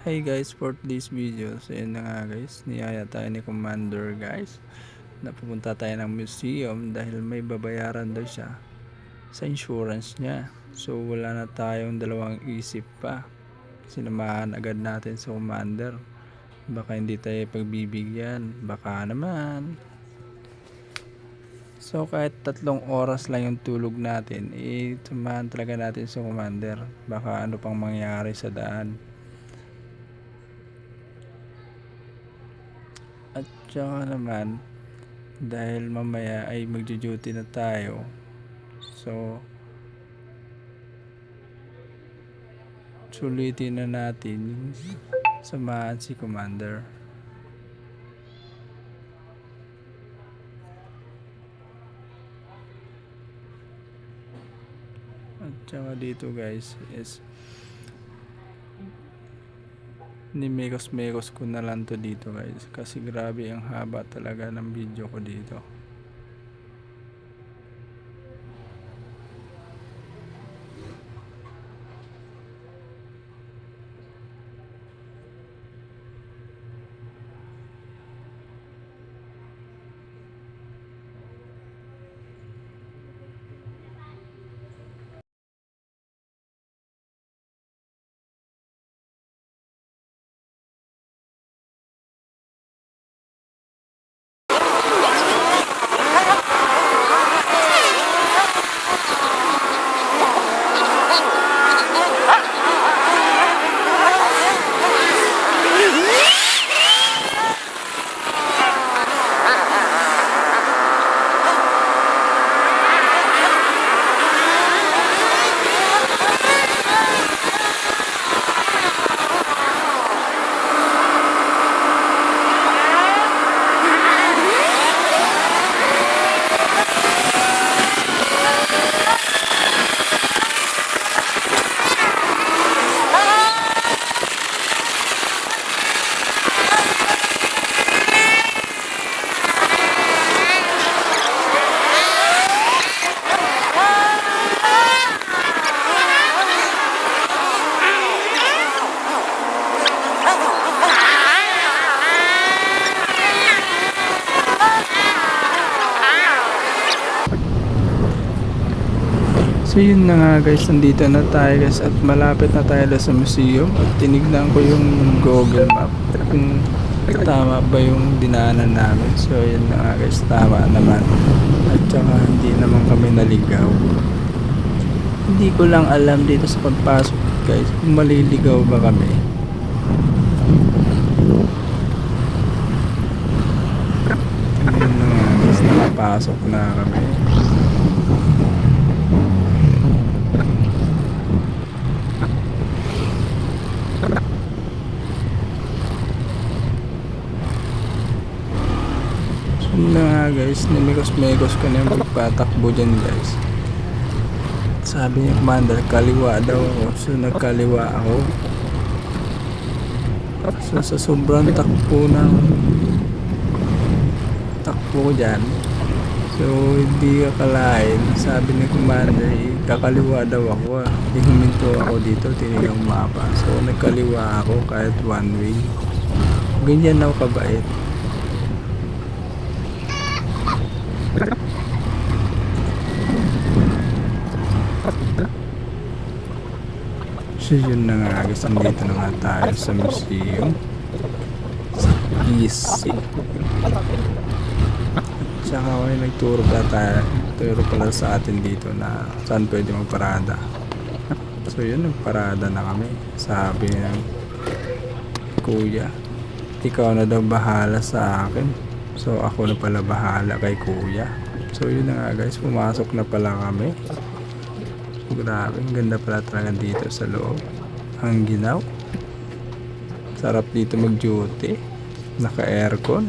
Hey guys, for this video, so yun na nga guys, niyaya tayo ni Commander guys na pupunta tayo ng museum dahil may babayaran daw siya sa insurance niya. So wala na tayong dalawang isip pa, sinamahan agad natin sa Commander. Baka hindi tayo pagbibigyan, baka naman. So kahit 3 oras lang yung tulog natin, samahan talaga natin sa Commander. Baka ano pang mangyari sa daan. At saka naman, dahil mamaya ay magjo-duty na tayo, so sulitin na natin samahan si Commander. At saka dito guys is nimekos-mekos ko na lang to dito guys, kasi grabe ang haba talaga ng video ko dito. So yun na nga guys, nandito na tayo guys at malapit na tayo sa museum at tinignan ko yung Google Map kung tama ba yung dinaanan namin. So yun na nga guys, tama naman at saka hindi naman kami naligaw. Hindi ko lang alam dito sa pagpasok guys kung maliligaw ba kami. Yun na nga guys, nakapasok na kami. Yun na nga guys, nimekos-mekos ko na yung pagpatakbo dyan guys. Sabi niya Commander, kaliwa daw ako. So nagkaliwa ako. So sa sobrang takbo ko dyan, so hindi akalain, sabi ni Commander kakaliwa daw ako. Hindi huminto ako dito, tinigang mapa. So nagkaliwa ako kahit one way. Ganyan ako kabait. So yun na nga guys, nandito na nga tayo sa museum sa PC. Tsaka may nagturo pala sa atin dito na saan pwede magparada. So yun, nagparada na kami. Sabi ng kuya, ikaw na daw bahala sa akin. So ako na pala bahala kay kuya. So yun na nga guys, pumasok na pala kami. Grabe, ang ganda pala talaga dito sa loob. Ang ginaw. Sarap dito mag-duty. Naka-aircon.